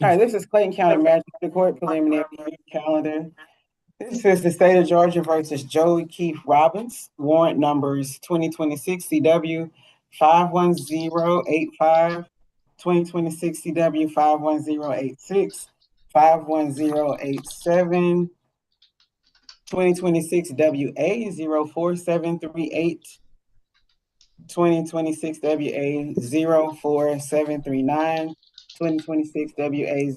All right, this is Clayton County Magistrate Court preliminary hearing calendar. This is the state of Georgia versus Joey Keith Robbins, warrant numbers 2026 CW 51085, 2026 CW 51086, 51087, 2026 WA 04738, 2026 WA 04739, 2026 WA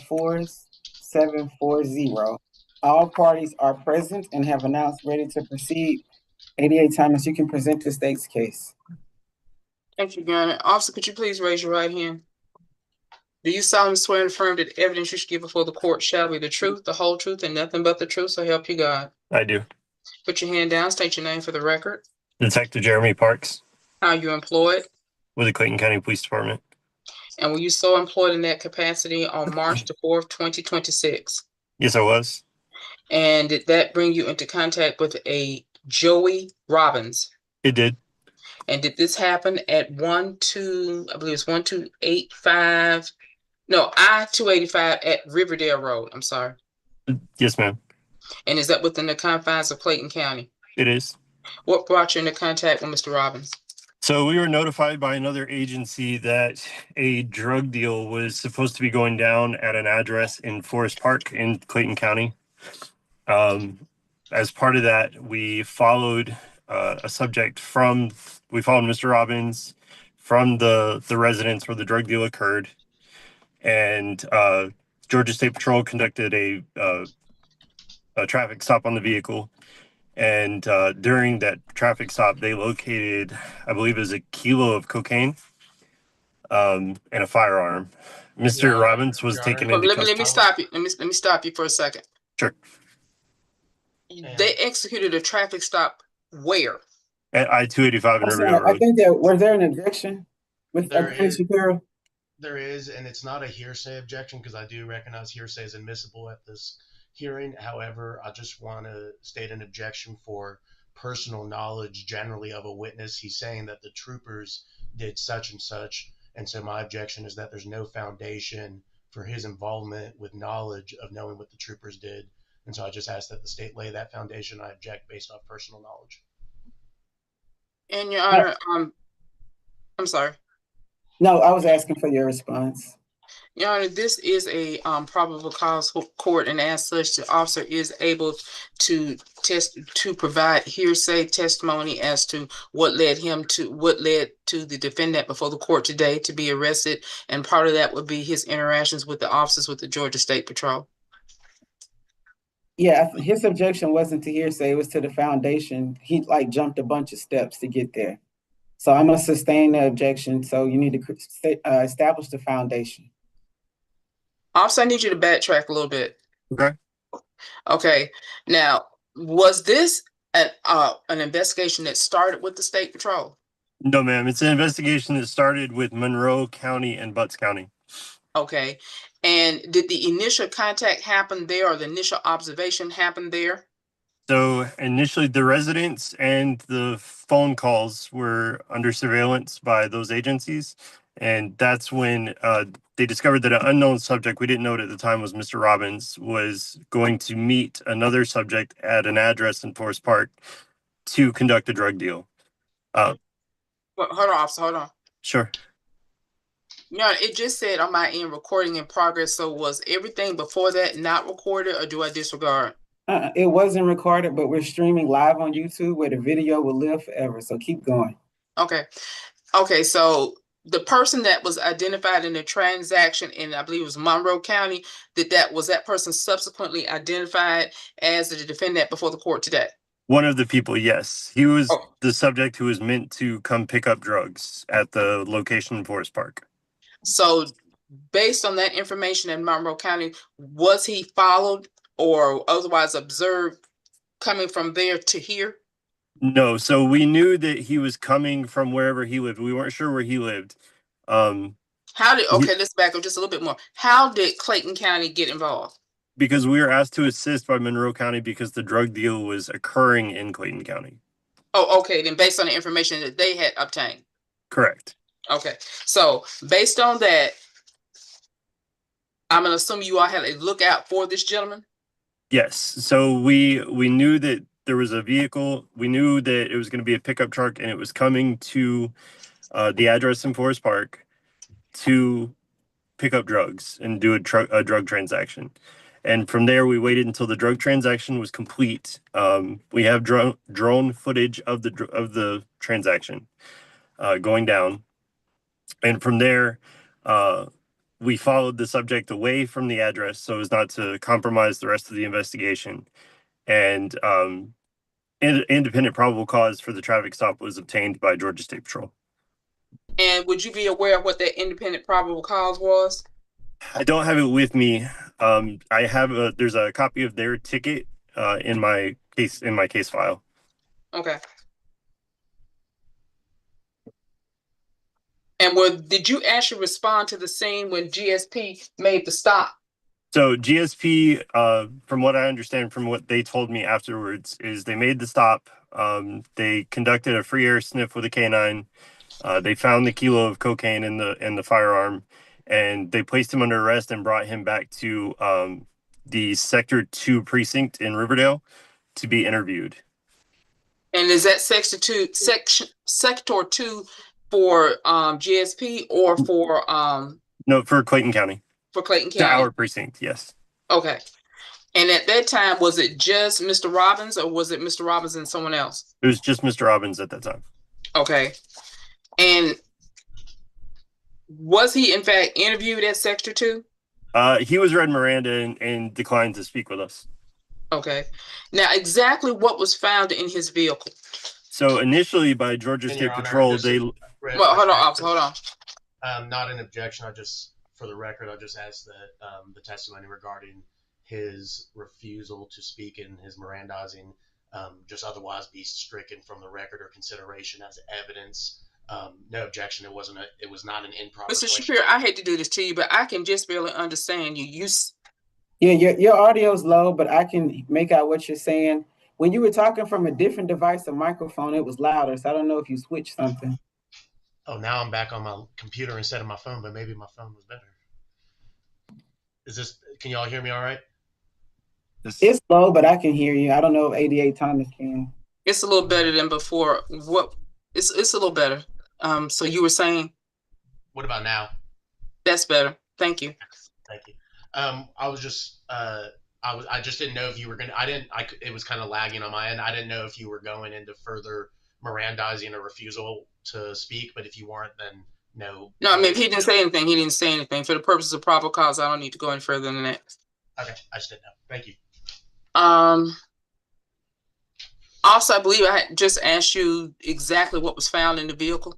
04740. All parties are present and have announced ready to proceed. 88 Thomas, you can present the state's case. Thank you, Your Honor. Officer, could you please raise your right hand? Do you solemnly swear and affirm that the evidence you should give before the court shall be the truth, the whole truth, and nothing but the truth, so help you God? I do. Put your hand down, state your name for the record. Detective Jeremy Parks. How you employed? With the Clayton County Police Department. And were you so employed in that capacity on March the 4th, 2026? Yes, I was. And did that bring you into contact with a Joey Robbins? It did. And did this happen at I believe it's 1285, no, I-285 at Riverdale Road? I'm sorry. Yes, ma'am. And is that within the confines of Clayton County? It is. What brought you into contact with Mr. Robbins? So we were notified by another agency that a drug deal was supposed to be going down at an address in Forest Park in Clayton County. As part of that, we followed we followed Mr. Robbins from the residence where the drug deal occurred. And Georgia State Patrol conducted a traffic stop on the vehicle. And during that traffic stop, they located, I believe it was a kilo of cocaine and a firearm. Mr. Robbins was taken into custody. Let me stop you. Let me stop you for a second. Sure. They executed a traffic stop where? At I-285 in Riverdale Road. I think was there an objection with Attorney Shapiro? There is, and it's not a hearsay objection because I do recognize hearsay is admissible at this hearing. However, I just want to state an objection for personal knowledge generally of a witness. He's saying that the troopers did such and such. And so my objection is that there's no foundation for his involvement with knowledge of knowing what the troopers did. And so I just ask that the state lay that foundation. I object based off personal knowledge. And Your Honor, I'm sorry. No, I was asking for your response. Your Honor, this is a probable cause court, and as such, the officer is able to provide hearsay testimony as to what led to the defendant before the court today to be arrested, and part of that would be his interactions with the officers with the Georgia State Patrol. Yeah, his objection wasn't to hearsay; it was to the foundation. He jumped a bunch of steps to get there. So I'm gonna sustain the objection. So you need to establish the foundation. Officer, I need you to backtrack a little bit. Okay. Okay. Now, was this an investigation that started with the State Patrol? No, ma'am. It's an investigation that started with Monroe County and Butts County. Okay. And did the initial contact happen there, or the initial observation happen there? So initially, the residents and the phone calls were under surveillance by those agencies. And that's when they discovered that an unknown subject, we didn't know it at the time, was Mr. Robbins, was going to meet another subject at an address in Forest Park to conduct a drug deal. Well, hold on, officer, hold on. Sure. Yeah, it just said on my end, recording in progress. So was everything before that not recorded, or do I disregard? It wasn't recorded, but we're streaming live on YouTube where the video will live forever. So keep going. Okay. Okay, so the person that was identified in the transaction in, I believe it was Monroe County, was that person subsequently identified as the defendant before the court today? One of the people, yes. He was the subject who was meant to come pick up drugs at the location in Forest Park. So based on that information in Monroe County, was he followed or otherwise observed coming from there to here? No, so we knew that he was coming from wherever he lived. We weren't sure where he lived. Let's back up just a little bit more. How did Clayton County get involved? Because we were asked to assist by Monroe County because the drug deal was occurring in Clayton County. Oh, okay. Then based on the information that they had obtained. Correct. Okay. So based on that, I'm gonna assume you all had a lookout for this gentleman. Yes. So we knew that there was a vehicle. We knew that it was going to be a pickup truck, and it was coming to the address in Forest Park to pick up drugs and do a drug transaction. And from there, we waited until the drug transaction was complete. We have drone footage of the transaction going down, and from there, we followed the subject away from the address so as not to compromise the rest of the investigation. And independent probable cause for the traffic stop was obtained by Georgia State Patrol. And would you be aware of what that independent probable cause was? I don't have it with me. I have there's a copy of their ticket in my case file. Okay. And did you actually respond to the scene when GSP made the stop? So GSP, from what I understand, from what they told me afterwards, is they made the stop. They conducted a free air sniff with a canine. They found the kilo of cocaine in the firearm, and they placed him under arrest and brought him back to the Sector 2 precinct in Riverdale to be interviewed. And is that Sector 2 for GSP or for No, for Clayton County. For Clayton County. To our precinct, yes. Okay. And at that time, was it just Mr. Robbins, or was it Mr. Robbins and someone else? It was just Mr. Robbins at that time. Okay. And was he in fact interviewed at Sector 2? He was read Miranda and declined to speak with us. Okay. Now, exactly what was found in his vehicle? So initially, by Georgia State Patrol, Well, hold on, officer, hold on. Not an objection. For the record, I just asked that the testimony regarding his refusal to speak and his Mirandizing just otherwise be stricken from the record or consideration as evidence. No objection. It was not an improper. Mr. Shapiro, I hate to do this to you, but I can just barely understand you. Yeah, your audio's low, but I can make out what you're saying. When you were talking from a different device, a microphone, it was louder. So I don't know if you switched something. Oh, now I'm back on my computer instead of my phone, but maybe my phone was better. Can y'all hear me all right? It's low, but I can hear you. I don't know if 88 Thomas can. It's a little better than before. It's a little better. So you were saying? What about now? That's better. Thank you. Thank you. I just didn't know if you were going to, it was kind of lagging on my end. I didn't know if you were going into further Mirandizing a refusal to speak, but if you weren't, then no. No, I mean, if he didn't say anything, he didn't say anything. For the purposes of probable cause, I don't need to go any further than that. Okay, I just didn't know. Thank you. Also, I believe I had just asked you exactly what was found in the vehicle.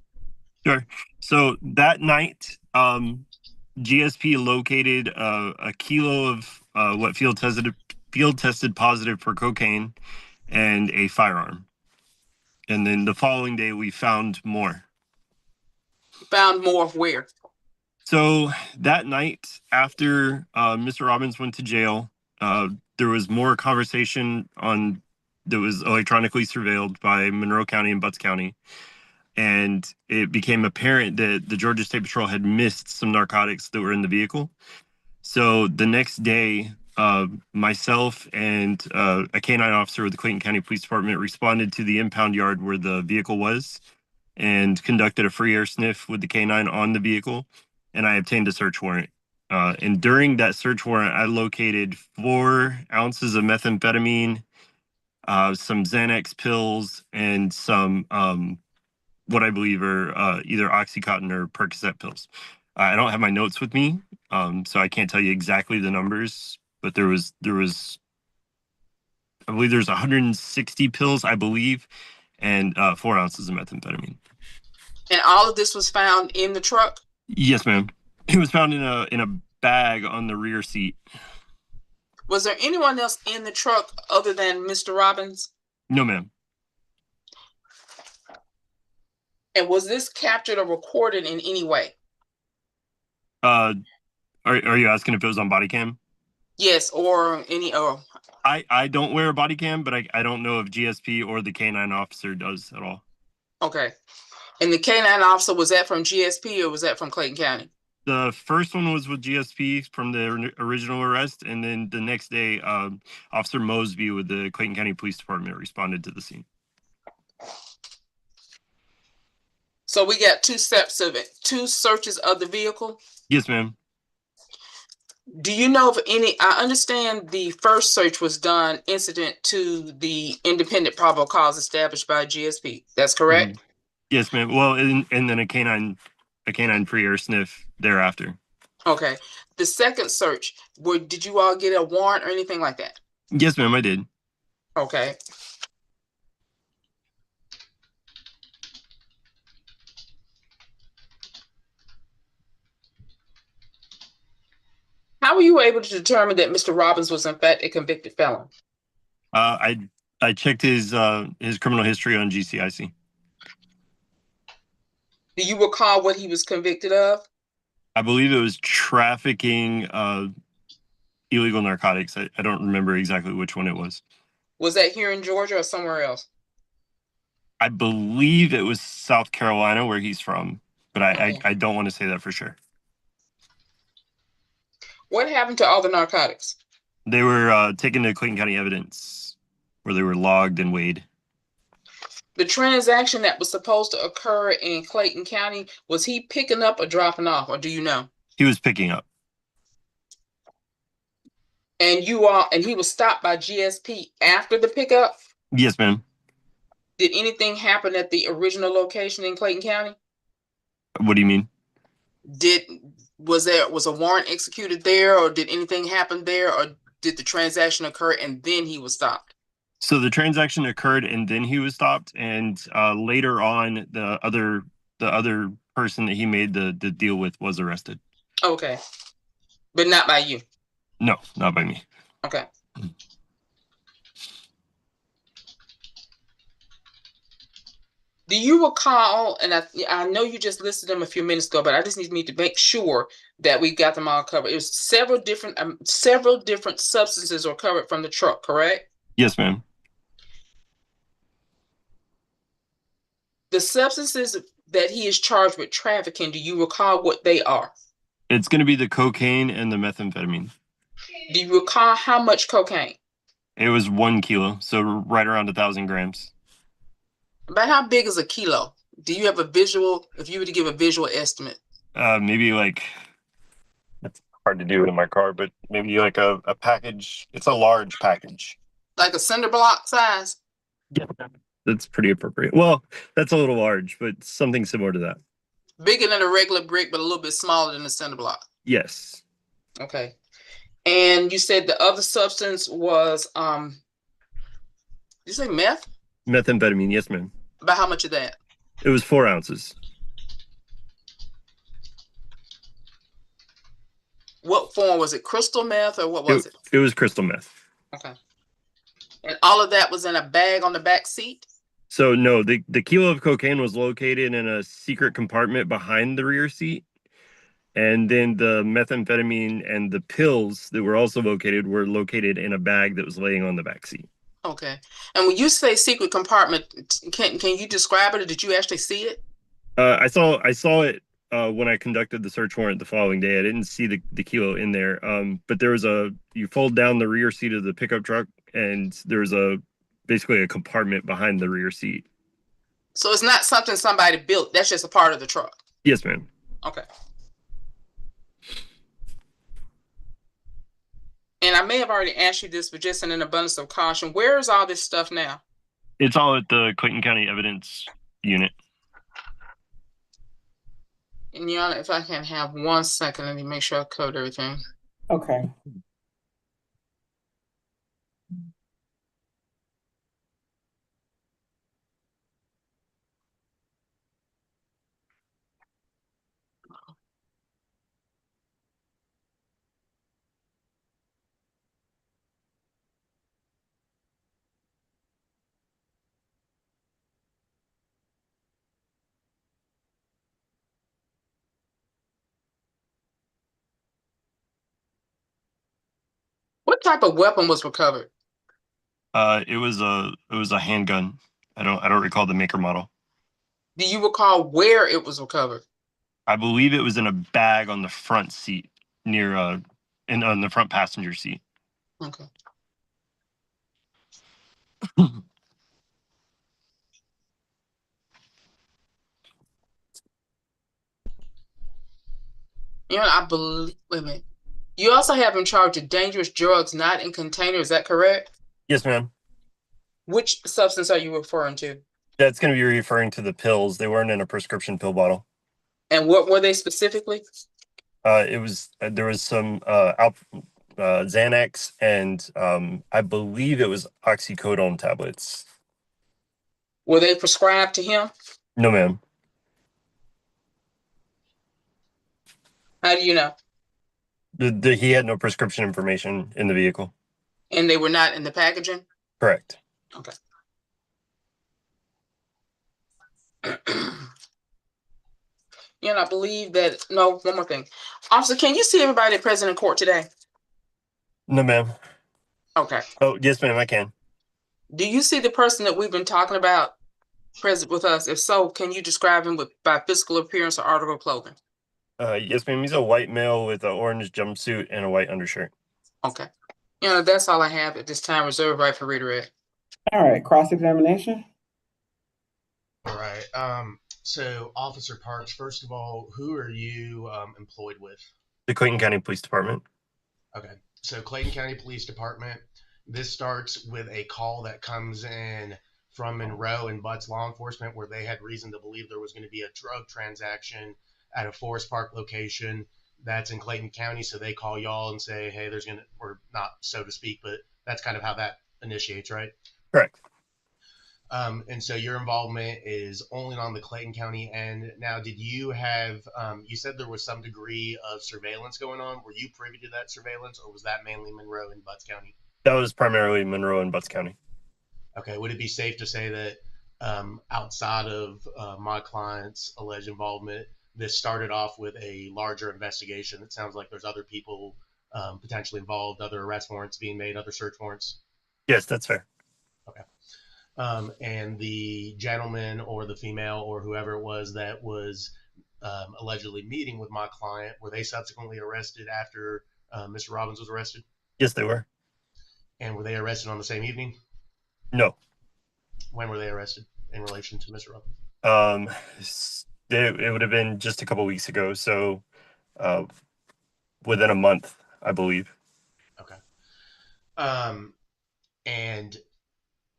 Sure. So that night, GSP located a kilo of what field tested positive for cocaine and a firearm. And then the following day, we found more. Found more where? So that night, after Mr. Robbins went to jail, there was more conversation that was electronically surveilled by Monroe County and Butts County. And it became apparent that the Georgia State Patrol had missed some narcotics that were in the vehicle. So the next day, myself and a canine officer with the Clayton County Police Department responded to the impound yard where the vehicle was and conducted a free air sniff with the canine on the vehicle. And I obtained a search warrant. And during that search warrant, I located 4 ounces of methamphetamine, some Xanax pills, and some what I believe are either Oxycontin or Percocet pills. I don't have my notes with me, so I can't tell you exactly the numbers, but there was I believe there's 160 pills, I believe, and 4 ounces of methamphetamine. And all of this was found in the truck? Yes, ma'am. It was found in a bag on the rear seat. Was there anyone else in the truck other than Mr. Robbins? No, ma'am. And was this captured or recorded in any way? Are you asking if it was on body cam? Yes, or any. I don't wear a body cam, but I don't know if GSP or the canine officer does at all. Okay. And the canine officer, was that from GSP or was that from Clayton County? The first one was with GSP from the original arrest, and then the next day, Officer Mosby with the Clayton County Police Department responded to the scene. So we got two steps of it, two searches of the vehicle. Yes, ma'am. Do you know of any? I understand the first search was done incident to the independent probable cause established by GSP. That's correct? Yes, ma'am. Well, and then a canine pre-air sniff thereafter. Okay. The second search, did you all get a warrant or anything like that? Yes, ma'am, I did. Okay. How were you able to determine that Mr. Robbins was in fact a convicted felon? I checked his criminal history on GCIC. Do you recall what he was convicted of? I believe it was trafficking illegal narcotics. I don't remember exactly which one it was. Was that here in Georgia or somewhere else? I believe it was South Carolina, where he's from, but I don't want to say that for sure. What happened to all the narcotics? They were taken to Clayton County Evidence, where they were logged and weighed. The transaction that was supposed to occur in Clayton County, was he picking up or dropping off, or do you know? He was picking up. And he was stopped by GSP after the pickup? Yes, ma'am. Did anything happen at the original location in Clayton County? What do you mean? Was a warrant executed there, or did anything happen there, or did the transaction occur and then he was stopped? So the transaction occurred and then he was stopped, and later on, the other person that he made the deal with was arrested. Okay, but not by you. No, not by me. Okay. Do you recall, and I know you just listed them a few minutes ago, but I just need to make sure that we got them all covered. It was several different substances were covered from the truck, correct? Yes, ma'am. The substances that he is charged with trafficking, do you recall what they are? It's going to be the cocaine and the methamphetamine. Do you recall how much cocaine? It was 1 kilo, so right around 1,000 grams. About how big is a kilo? Do you have a visual, if you were to give a visual estimate? Maybe like, it's hard to do in my car, but maybe like a package. It's a large package. Like a cinder block size? Yeah, that's pretty appropriate. Well, that's a little large, but something similar to that. Bigger than a regular brick, but a little bit smaller than a cinder block. Yes. Okay. And you said the other substance was, did you say meth? Methamphetamine, yes, ma'am. About how much of that? It was 4 ounces. What form was it? Crystal meth or what was it? It was crystal meth. Okay. And all of that was in a bag on the back seat? So no, the kilo of cocaine was located in a secret compartment behind the rear seat. And then the methamphetamine and the pills that were also were located in a bag that was laying on the back seat. Okay. And when you say secret compartment, can you describe it, or did you actually see it? I saw it when I conducted the search warrant the following day. I didn't see the kilo in there. But there was you fold down the rear seat of the pickup truck, and there's basically a compartment behind the rear seat. So it's not something somebody built. That's just a part of the truck. Yes, ma'am. Okay. And I may have already asked you this, but just in an abundance of caution, where is all this stuff now? It's all at the Clayton County Evidence Unit. And Yana, if I can have 1 second, let me make sure I covered everything. Okay. What type of weapon was recovered? It was a handgun. I don't recall the maker model. Do you recall where it was recovered? I believe it was in a bag on the front seat near on the front passenger seat. Okay. I believe, wait a minute. You also have in charge of dangerous drugs not in containers, is that correct? Yes, ma'am. Which substance are you referring to? That's going to be referring to the pills. They weren't in a prescription pill bottle. And what were they specifically? It was there was some Xanax and I believe it was oxycodone tablets. Were they prescribed to him? No, ma'am. How do you know? He had no prescription information in the vehicle. And they were not in the packaging? Correct. Okay. I believe that, no, one more thing. Officer, can you see everybody present in court today? No, ma'am. Okay. Oh, yes, ma'am, I can. Do you see the person that we've been talking about present with us? If so, can you describe him by physical appearance or article of clothing? Yes, ma'am. He's a white male with an orange jumpsuit and a white undershirt. Okay. That's all I have at this time. Reserved right for redirect. All right, cross-examination. All right. So Officer Parks, first of all, who are you employed with? The Clayton County Police Department. Okay. So Clayton County Police Department, this starts with a call that comes in from Monroe and Butts Law Enforcement where they had reason to believe there was going to be a drug transaction at a Forest Park location that's in Clayton County. So they call y'all and say, hey, there's going to, or not so to speak, but that's kind of how that initiates, right? Correct. And so your involvement is only on the Clayton County end. Now, did you have, you said there was some degree of surveillance going on. Were you privy to that surveillance or was that mainly Monroe and Butts County? That was primarily Monroe and Butts County. Okay. Would it be safe to say that outside of my client's alleged involvement, this started off with a larger investigation? It sounds like there's other people potentially involved, other arrest warrants being made, other search warrants. Yes, that's fair. Okay. And the gentleman or the female or whoever it was that was allegedly meeting with my client, were they subsequently arrested after Mr. Robbins was arrested? Yes, they were. And were they arrested on the same evening? No. When were they arrested in relation to Mr. Robbins? It would have been just a couple weeks ago, so within a month, I believe. Okay. And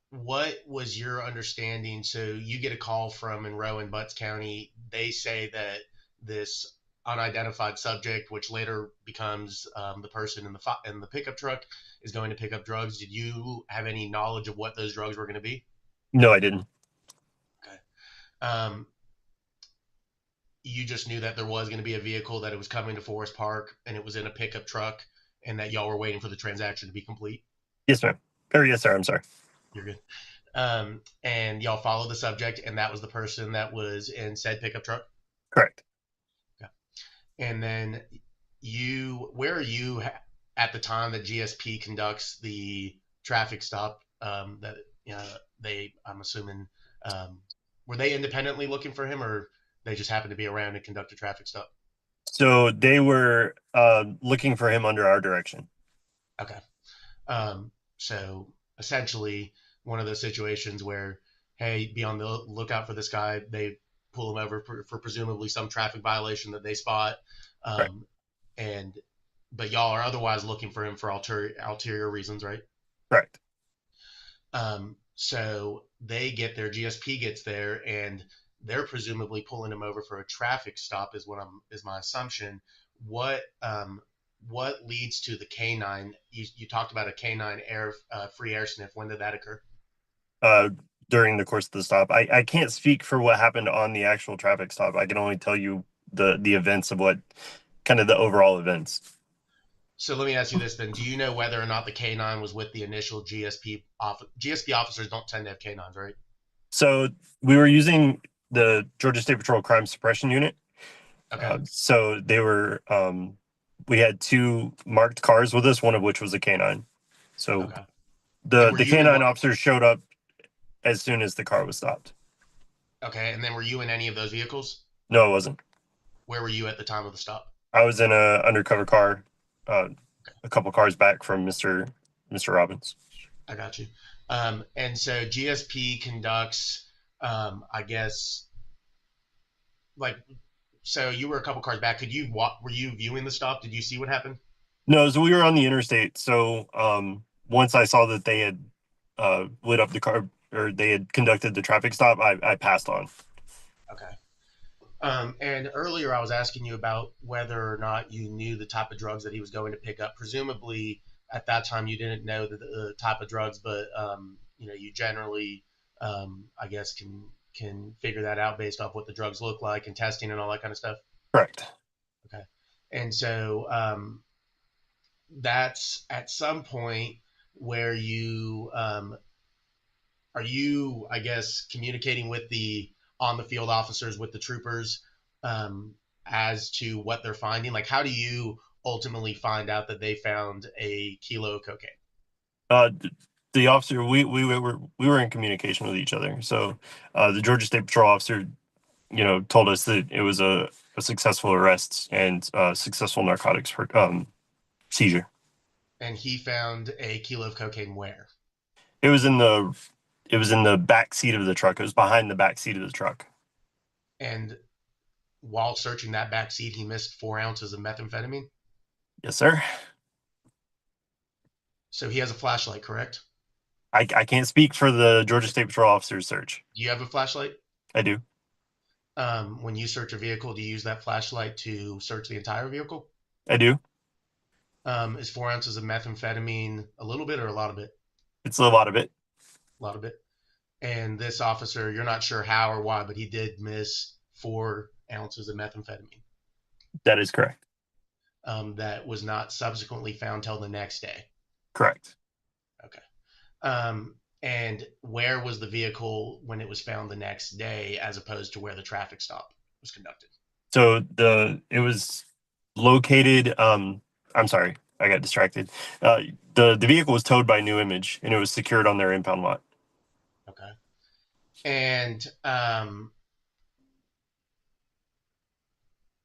what was your understanding? So you get a call from Monroe and Butts County. They say that this unidentified subject, which later becomes the person in the pickup truck, is going to pick up drugs. Did you have any knowledge of what those drugs were going to be? No, I didn't. Okay. You just knew that there was going to be a vehicle, that it was coming to Forest Park, and it was in a pickup truck, and that y'all were waiting for the transaction to be complete? Yes, ma'am. Or yes, sir. I'm sorry. You're good. And y'all followed the subject, and that was the person that was in said pickup truck? Correct. Okay. And then where are you at the time that GSP conducts the traffic stop that I'm assuming, were they independently looking for him, or they just happened to be around and conduct a traffic stop? So they were looking for him under our direction. Okay. So essentially one of those situations where, hey, be on the lookout for this guy. They pull him over for presumably some traffic violation that they spot. Right. But y'all are otherwise looking for him for ulterior reasons, right? Correct. So they get there, GSP gets there, and they're presumably pulling him over for a traffic stop is my assumption. What leads to the canine? You talked about a canine free air sniff. When did that occur? During the course of the stop. I can't speak for what happened on the actual traffic stop. I can only tell you the events of what kind of the overall events. So let me ask you this then. Do you know whether or not the canine was with the initial GSP GSP officers don't tend to have canines, right? So we were using the Georgia State Patrol Crime Suppression Unit. Okay. So they were, we had 2 marked cars with us, one of which was a canine. So Okay. the canine officers showed up as soon as the car was stopped. Okay. And then were you in any of those vehicles? No, it wasn't. Where were you at the time of the stop? I was in a undercover car, a couple cars back from Mr. Robbins. I got you. And so GSP conducts, I guess, like, so you were a couple cars back. Were you viewing the stop? Did you see what happened? No, so we were on the interstate. So once I saw that they had lit up the car, or they had conducted the traffic stop, I passed on. Okay. And earlier I was asking you about whether or not you knew the type of drugs that he was going to pick up. Presumably at that time you didn't know the type of drugs, but you generally, I guess, can figure that out based off what the drugs look like and testing and all that kind of stuff. Correct. Okay. And so that's at some point where you are you, I guess, communicating with the on the field officers, with the troopers, as to what they're finding? Like, how do you ultimately find out that they found a kilo of cocaine? The officer, we were in communication with each other. So the Georgia State Patrol officer, told us that it was a successful arrest and successful narcotics seizure. And he found a kilo of cocaine where? It was in the back seat of the truck. It was behind the back seat of the truck. And while searching that back seat, he missed 4 ounces of methamphetamine? Yes, sir. So he has a flashlight, correct? I can't speak for the Georgia State Patrol officer's search. Do you have a flashlight? I do. When you search a vehicle, do you use that flashlight to search the entire vehicle? I do. Is 4 ounces of methamphetamine a little bit or a lot of it? It's a lot of it. A lot of it. And this officer, you're not sure how or why, but he did miss 4 ounces of methamphetamine. That is correct. That was not subsequently found till the next day. Correct. Okay. And where was the vehicle when it was found the next day, as opposed to where the traffic stop was conducted? So it was located. I'm sorry, I got distracted. The vehicle was towed by New Image, and it was secured on their impound lot. Okay. And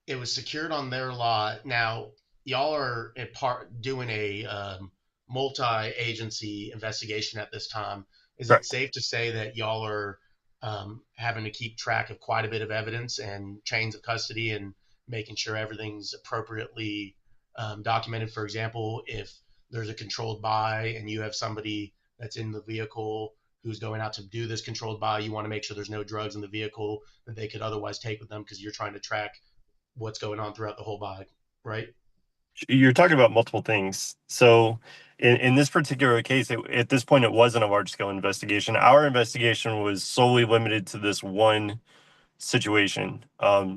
it was secured on their lot. Now, y'all are doing a multi-agency investigation at this time. Is Correct. It safe to say that y'all are having to keep track of quite a bit of evidence and chains of custody and making sure everything's appropriately documented? For example, if there's a controlled buy and you have somebody that's in the vehicle who's going out to do this controlled buy, you want to make sure there's no drugs in the vehicle that they could otherwise take with them, because you're trying to track what's going on throughout the whole buy, right? You're talking about multiple things. So in this particular case, at this point, it wasn't a large-scale investigation. Our investigation was solely limited to this one situation.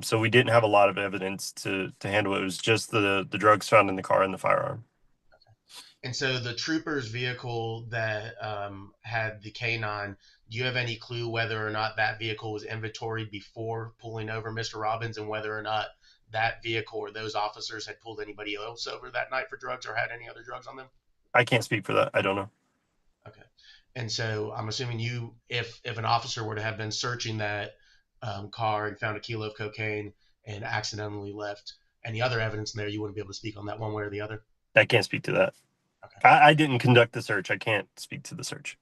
So we didn't have a lot of evidence to handle it. It was just the drugs found in the car and the firearm. And so the trooper's vehicle that had the K9, do you have any clue whether or not that vehicle was inventoried before pulling over Mr. Robbins, and whether or not that vehicle or those officers had pulled anybody else over that night for drugs or had any other drugs on them? I can't speak for that. I don't know. Okay. And so I'm assuming if an officer were to have been searching that car and found a kilo of cocaine and accidentally left any other evidence in there, you wouldn't be able to speak on that one way or the other? I can't speak to that. Okay. I didn't conduct the search. I can't speak to the search.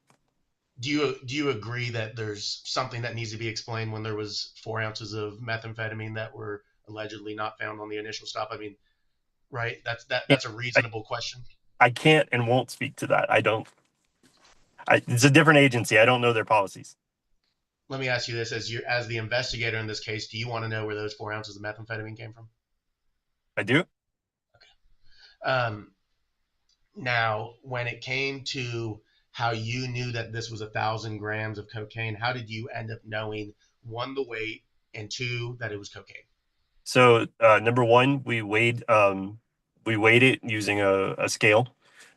Do you agree that there's something that needs to be explained when there was 4 ounces of methamphetamine that were allegedly not found on the initial stop? I mean, right? That's a reasonable question. I can't and won't speak to that. It's a different agency. I don't know their policies. Let me ask you this: as the investigator in this case, do you want to know where those 4 ounces of methamphetamine came from? I do. Okay. Now, when it came to how you knew that this was 1,000 grams of cocaine, how did you end up knowing, 1, the weight, and 2, that it was cocaine? So number one, we weighed it using a scale,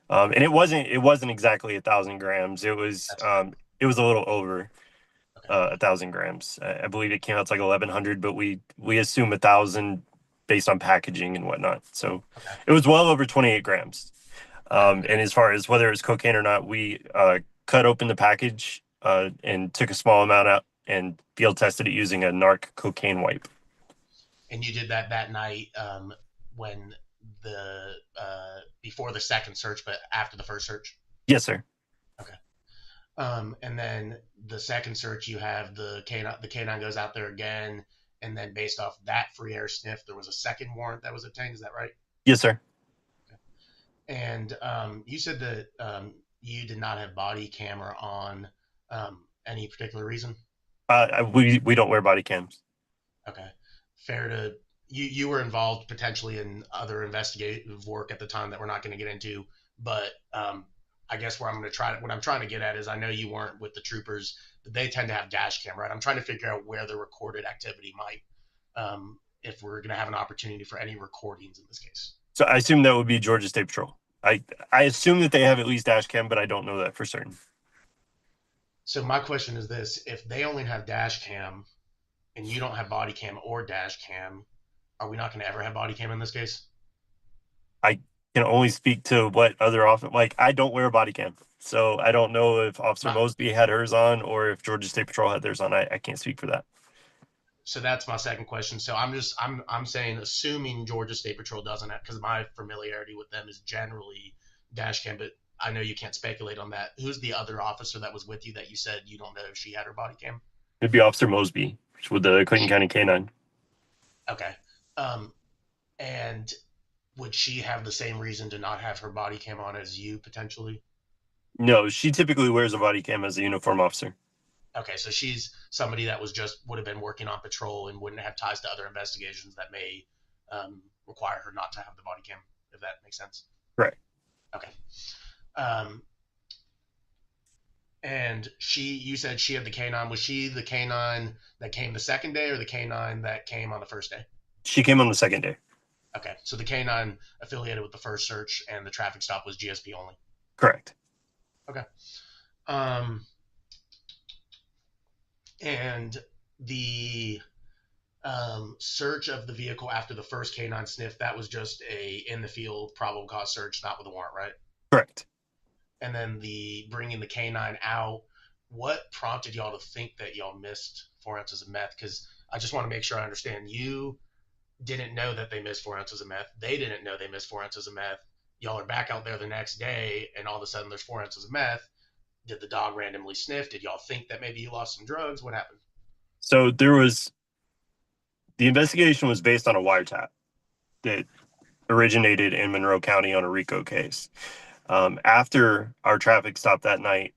and it wasn't exactly 1,000 grams. It was a little over 1,000 grams. I believe it came out to like 1,100, but we assume 1,000 based on packaging and whatnot. So it was well over 28 grams. And as far as whether it's cocaine or not, we cut open the package and took a small amount out and field tested it using a narc cocaine wipe. And you did that night when before the second search, but after the first search? Yes, sir. Okay. And then the second search, you have the canine goes out there again, and then based off that free air sniff, there was a second warrant that was obtained. Is that right? Yes, sir. Okay. And you said that you did not have body camera on. Any particular reason? We don't wear body cams. Okay. Fair to you were involved potentially in other investigative work at the time that we're not going to get into, but I guess what I'm trying to get at is I know you weren't with the troopers, but they tend to have dash cam, right? I'm trying to figure out where the recorded activity might, if we're going to have an opportunity for any recordings in this case. So I assume that would be Georgia State Patrol. I assume that they have at least dash cam, but I don't know that for certain. So my question is this: if they only have dash cam, and you don't have body cam or dash cam, are we not going to ever have body cam in this case? I can only speak to what other I don't wear a body cam, so I don't know if Officer Mosby had hers on or if Georgia State Patrol had theirs on. I can't speak for that. So that's my second question. So I'm saying, assuming Georgia State Patrol doesn't have, because my familiarity with them is generally dash cam, but I know you can't speculate on that. Who's the other officer that was with you that you said you don't know if she had her body cam? It'd be Officer Mosby with the Clayton County K-9. Okay. And would she have the same reason to not have her body cam on as you potentially? No, she typically wears a body cam as a uniform officer. Okay, so she's somebody that would have been working on patrol and wouldn't have ties to other investigations that may require her not to have the body cam, if that makes sense. Right. Okay. And you said she had the K9. Was she the K9 that came the second day or the K9 that came on the first day? She came on the second day. Okay, so the K9 affiliated with the first search and the traffic stop was GSP only. Correct. Okay. And the search of the vehicle after the first K9 sniff, that was just a in the field probable cause search, not with a warrant, right? Correct. And then the bringing the K9 out, what prompted y'all to think that y'all missed 4 ounces of meth? Because I just want to make sure I understand. You didn't know that they missed 4 ounces of meth. They didn't know they missed 4 ounces of meth. Y'all are back out there the next day, and all of a sudden there's 4 ounces of meth. Did the dog randomly sniff? Did y'all think that maybe you lost some drugs? What happened? So the investigation was based on a wiretap that originated in Monroe County on a RICO case. After our traffic stop that night,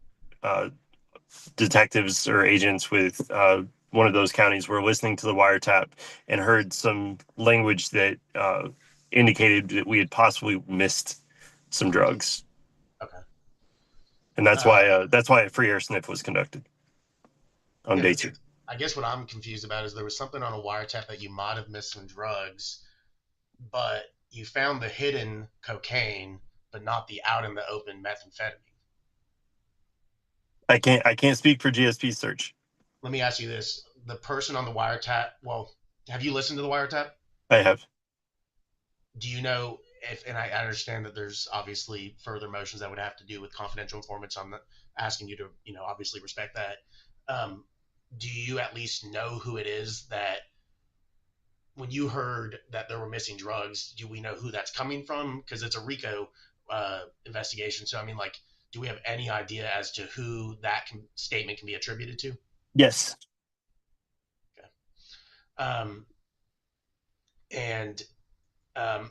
detectives or agents with one of those counties were listening to the wiretap and heard some language that indicated that we had possibly missed some drugs. Okay. And that's why a free air sniff was conducted on day 2. I guess what I'm confused about is there was something on a wiretap that you might have missed some drugs, but you found the hidden cocaine, but not the out in the open methamphetamine. I can't speak for GSP search. Let me ask you this. The person on the wiretap, well, have you listened to the wiretap? I have. Do you know and I understand that there's obviously further motions that would have to do with confidential informants. I'm not asking you to, obviously respect that. Do you at least know who it is that when you heard that there were missing drugs, do we know who that's coming from? Because it's a RICO investigation. So, do we have any idea as to who that statement can be attributed to? Yes. Okay. And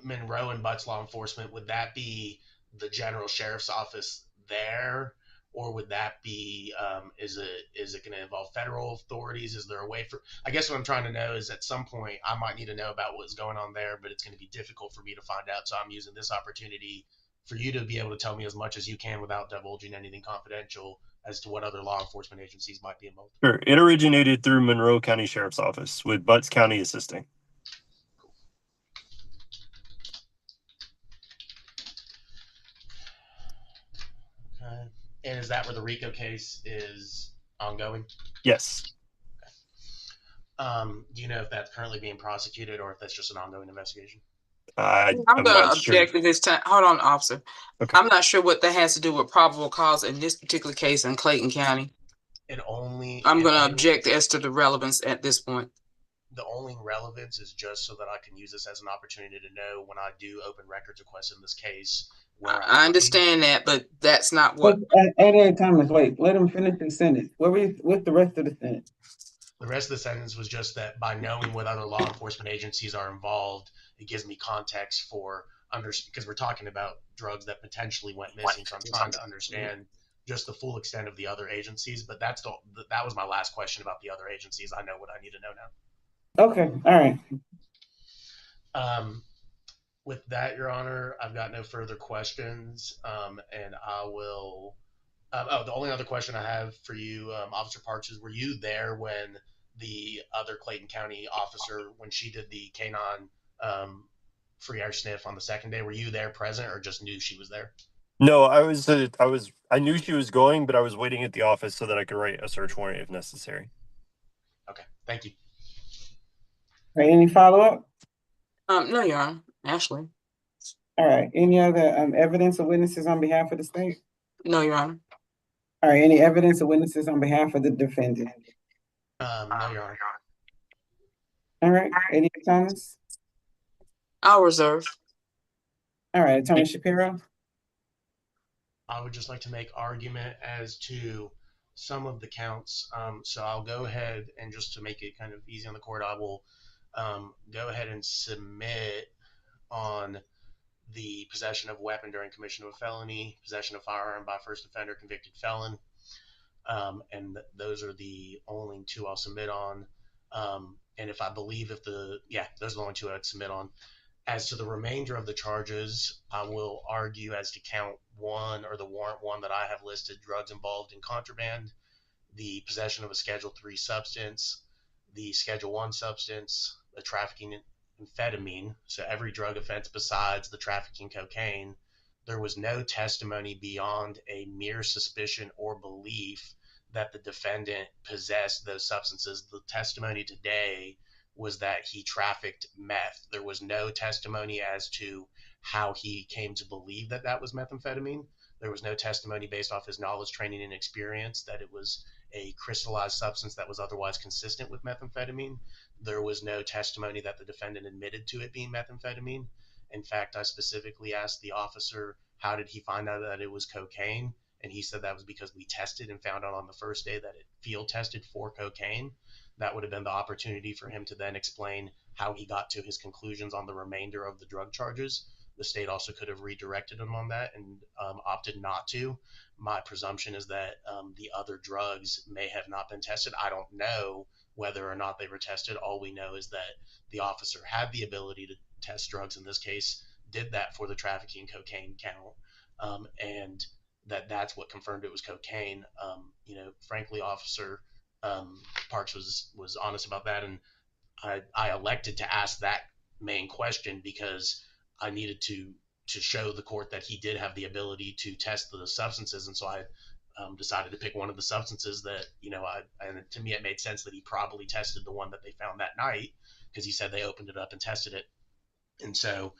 Monroe and Butts Law Enforcement, would that be the general sheriff's office there? Or would that be, is it going to involve federal authorities? Is there a way I guess what I'm trying to know is at some point I might need to know about what's going on there, but it's going to be difficult for me to find out. So I'm using this opportunity for you to be able to tell me as much as you can without divulging anything confidential as to what other law enforcement agencies might be involved. Sure. It originated through Monroe County Sheriff's Office with Butts County assisting. Okay. And is that where the RICO case is ongoing? Yes. Okay. Do you know if that's currently being prosecuted or if that's just an ongoing investigation? I'm going to object at this time. Hold on, officer. Okay. I'm not sure what that has to do with probable cause in this particular case in Clayton County. I'm going to object as to the relevance at this point. the only relevance is just so that I can use this as an opportunity to know when I do open records requests in this case where I'm I looking. understand that, but that's not what. Thomas, wait, let him finish the sentence. What's the rest of the sentence? The rest of the sentence was just that by knowing what other law enforcement agencies are involved, it gives me context for because we're talking about drugs that potentially went missing. So I'm trying to understand just the full extent of the other agencies. But that was my last question about the other agencies. I know what I need to know now. Okay, all right. With that, Your Honor, I've got no further questions, and I will. The only other question I have for you, Officer Parks, is were you there when the other Clayton County officer, when she did the canine free air sniff on the second day, were you there present or just knew she was there? No, I knew she was going, but I was waiting at the office so that I could write a search warrant if necessary. Okay, thank you. All right, any follow-up? No, Your Honor, Ashley. All right, any other evidence or witnesses on behalf of the state? No, Your Honor. All right, any evidence or witnesses on behalf of the defendant? No, Your Honor. All right, Eddie Thomas? I'll reserve. All right, Attorney Shapiro? I would just like to make argument as to some of the counts. So I'll go ahead and just to make it kind of easy on the court, I will go ahead and submit on the possession of weapon during commission of a felony, possession of firearm by first offender convicted felon. And those are the only two I'll submit on. And if I believe those are the only two I'd submit on. As to the remainder of the charges, I will argue as to count 1 or the warrant 1 that I have listed, drugs involved in contraband, the possession of a Schedule III substance, the Schedule I substance, the trafficking amphetamine, so every drug offense besides the trafficking cocaine. There was no testimony beyond a mere suspicion or belief that the defendant possessed those substances. The testimony today was that he trafficked meth. There was no testimony as to how he came to believe that that was methamphetamine. There was no testimony based off his knowledge, training, and experience that it was a crystallized substance that was otherwise consistent with methamphetamine. There was no testimony that the defendant admitted to it being methamphetamine. In fact, I specifically asked the officer, how did he find out that it was cocaine? And he said that was because we tested and found out on the first day that it field tested for cocaine. That would have been the opportunity for him to then explain how he got to his conclusions on the remainder of the drug charges. The state also could have redirected him on that and opted not to. My presumption is that the other drugs may have not been tested. I don't know whether or not they were tested. All we know is that the officer had the ability to test drugs in this case, did that for the trafficking cocaine count, and that's what confirmed it was cocaine. Frankly, Officer Parks was honest about that, and I elected to ask that main question because I needed to show the court that he did have the ability to test the substances, and so I decided to pick one of the substances that and to me it made sense that he probably tested the one that they found that night because he said they opened it up and tested it, and so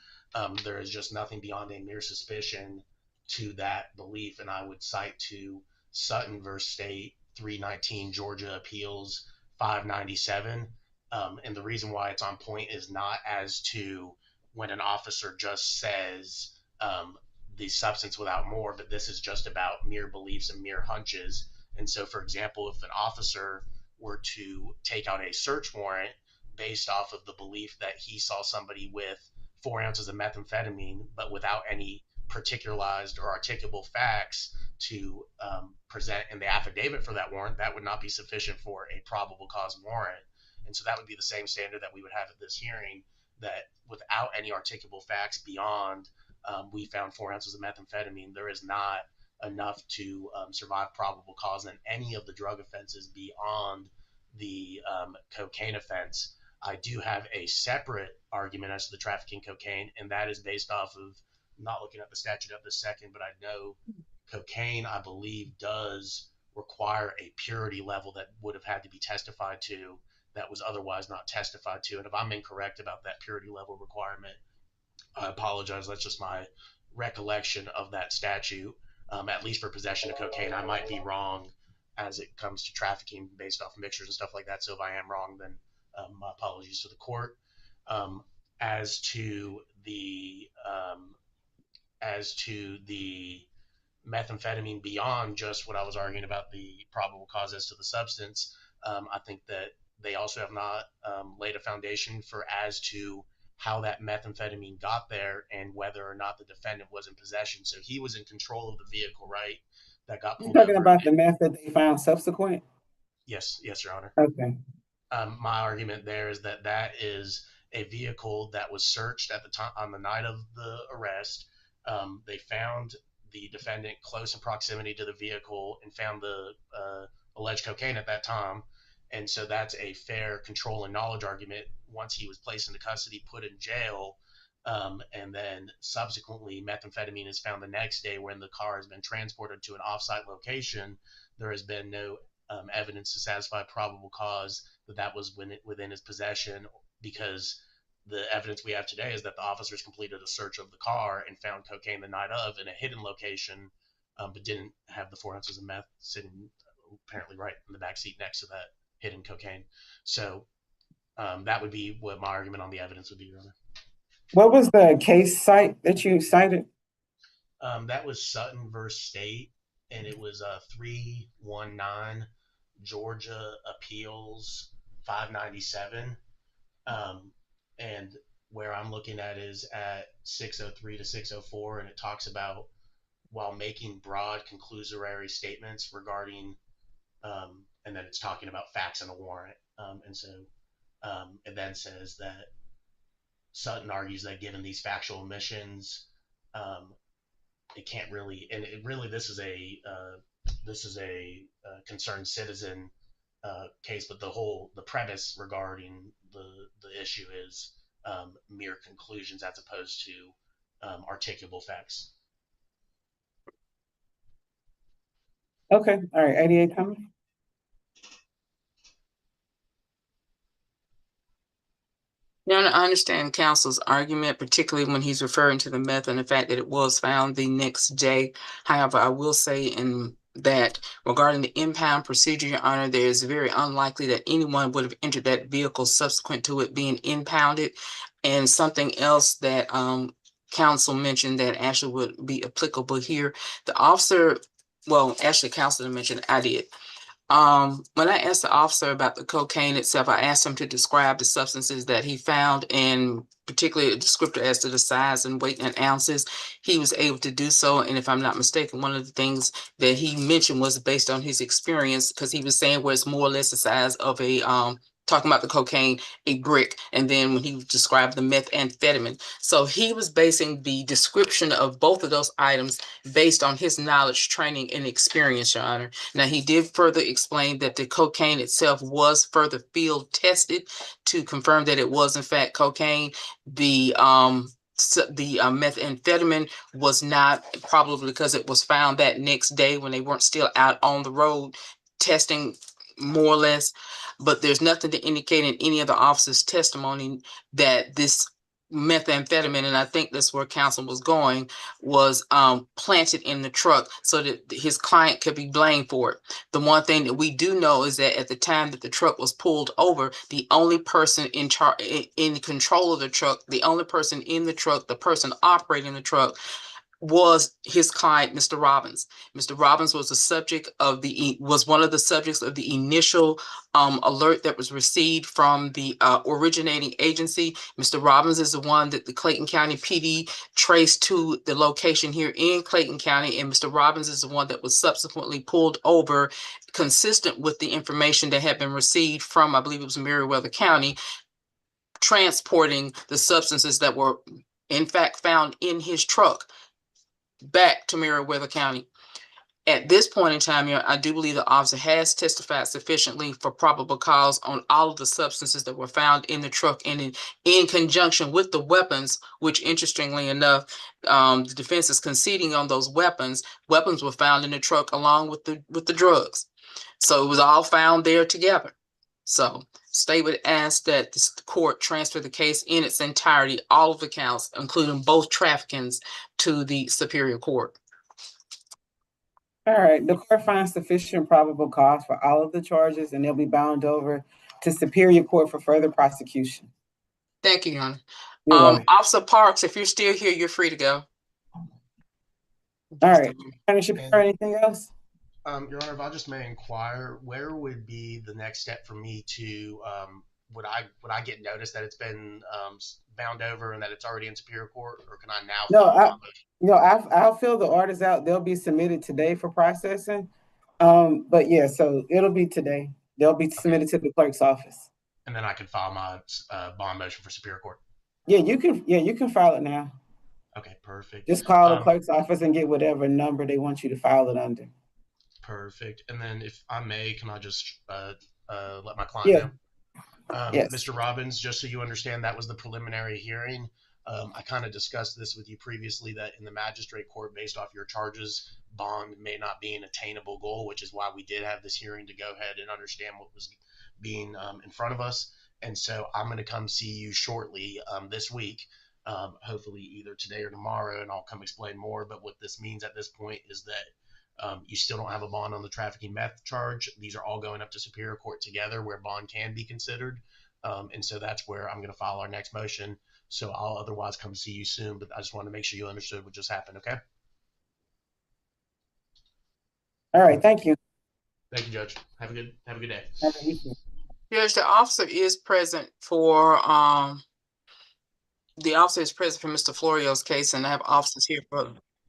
there is just nothing beyond a mere suspicion to that belief, and I would cite to Sutton versus State 319 Georgia Appeals 597. And the reason why it's on point is not as to when an officer just says the substance without more, but this is just about mere beliefs and mere hunches. And so, for example, if an officer were to take out a search warrant based off of the belief that he saw somebody with 4 ounces of methamphetamine, but without any particularized or articulable facts to present in the affidavit for that warrant, that would not be sufficient for a probable cause warrant. And so that would be the same standard that we would have at this hearing, that without any articulable facts beyond we found 4 ounces of methamphetamine, there is not enough to survive probable cause in any of the drug offenses beyond the cocaine offense. I do have a separate argument as to the trafficking cocaine, and that is based off of, I'm not looking at the statute at this second, but I know cocaine, I believe, does require a purity level that would have had to be testified to that was otherwise not testified to. And if I'm incorrect about that purity level requirement, I apologize. That's just my recollection of that statute, at least for possession of cocaine. I might be wrong as it comes to trafficking based off mixtures and stuff like that. So if I am wrong, then My apologies to the court. As to the methamphetamine beyond just what I was arguing about the probable cause as to the substance, I think that they also have not laid a foundation for as to how that methamphetamine got there and whether or not the defendant was in possession. So he was in control of the vehicle, right? That got You're pulled talking over. about the meth that they found subsequent? Yes, Your Honor. Okay. My argument there is that that is a vehicle that was searched at the time on the night of the arrest. They found the defendant close in proximity to the vehicle and found the alleged cocaine at that time. And so that's a fair control and knowledge argument. Once he was placed into custody, put in jail, and then subsequently methamphetamine is found the next day when the car has been transported to an offsite location, there has been no evidence to satisfy probable cause that was within his possession, because the evidence we have today is that the officers completed a search of the car and found cocaine the night of in a hidden location, but didn't have the 4 ounces of meth sitting apparently right in the back seat next to that hidden cocaine. So that would be what my argument on the evidence would be, Your Honor. What was the case site that you cited? That was Sutton versus State, and it was 319 Georgia Appeals 597. And where I'm looking at is at 603 to 604, and it talks about while making broad conclusory statements regarding, and then it's talking about facts in a warrant. And so it then says that Sutton argues that given these factual omissions, it can't really, and it really, this is a concerned citizen case, but the premise regarding the issue is mere conclusions as opposed to articulable facts. Okay, all right, 88 coming. Your Honor, I understand counsel's argument, particularly when he's referring to the meth and the fact that it was found the next day. However, I will say in that regarding the impound procedure, Your Honor, there is very unlikely that anyone would have entered that vehicle subsequent to it being impounded. And something else that counsel mentioned that actually would be applicable here, the officer, well, actually counsel mentioned, I did. When I asked the officer about the cocaine itself, I asked him to describe the substances that he found, and particularly a descriptor as to the size and weight in ounces. He was able to do so, and if I'm not mistaken, one of the things that he mentioned was based on his experience, because he was saying where it's more or less the size of a talking about the cocaine, a brick, and then when he described the methamphetamine. So he was basing the description of both of those items based on his knowledge, training, and experience, Your Honor. Now, he did further explain that the cocaine itself was further field tested to confirm that it was in fact cocaine. The methamphetamine was not, probably because it was found that next day when they weren't still out on the road testing, more or less. But there's nothing to indicate in any of the officers' testimony that this methamphetamine, and I think that's where counsel was going, was planted in the truck so that his client could be blamed for it. The one thing that we do know is that at the time that the truck was pulled over, the only person in control of the truck, the only person in the truck, the person operating the truck, was his client, Mr. Robbins. Mr. Robbins was one of the subjects of the initial alert that was received from the originating agency. Mr. Robbins is the one that the Clayton County PD traced to the location here in Clayton County, and Mr. Robbins is the one that was subsequently pulled over, consistent with the information that had been received from, I believe it was Meriwether County, transporting the substances that were in fact found in his truck back to Meriwether County. At this point in time, I do believe the officer has testified sufficiently for probable cause on all of the substances that were found in the truck, and in conjunction with the weapons, which interestingly enough, the defense is conceding on those weapons. Weapons were found in the truck along with the drugs. So it was all found there together. So state would ask that the court transfer the case in its entirety, all of the counts, including both traffickings, to the Superior Court. All right, the court finds sufficient probable cause for all of the charges, and they'll be bound over to Superior Court for further prosecution. Thank you, Your Honor. You're welcome. Officer Parks, if you're still here, you're free to go. All right. Attorney Shapiro, anything else? Your Honor, if I just may inquire, where would be the next step for me to, would I get notice that it's been bound over and that it's already in Superior Court, or can I now? No, I'll fill the orders out. They'll be submitted today for processing. But yeah, so it'll be today. They'll be submitted to the clerk's office. And then I can file my bond motion for Superior Court. Yeah, you can file it now. Okay, perfect. Just call the clerk's office and get whatever number they want you to file it under. Perfect. And then if I may, can I just let my client know? Yes. Mr. Robbins, just so you understand, that was the preliminary hearing. I kind of discussed this with you previously, that in the magistrate court, based off your charges, bond may not be an attainable goal, which is why we did have this hearing, to go ahead and understand what was being in front of us. And so I'm going to come see you shortly this week, hopefully either today or tomorrow, and I'll come explain more. But what this means at this point is that you still don't have a bond on the trafficking meth charge. These are all going up to Superior Court together, where bond can be considered. And so that's where I'm going to file our next motion. So I'll otherwise come see you soon, but I just want to make sure you understood what just happened. Okay. All right. Thank you. Thank you, Judge. Have a good day. Judge, the officer is present for Mr. Florio's case, and I have officers here for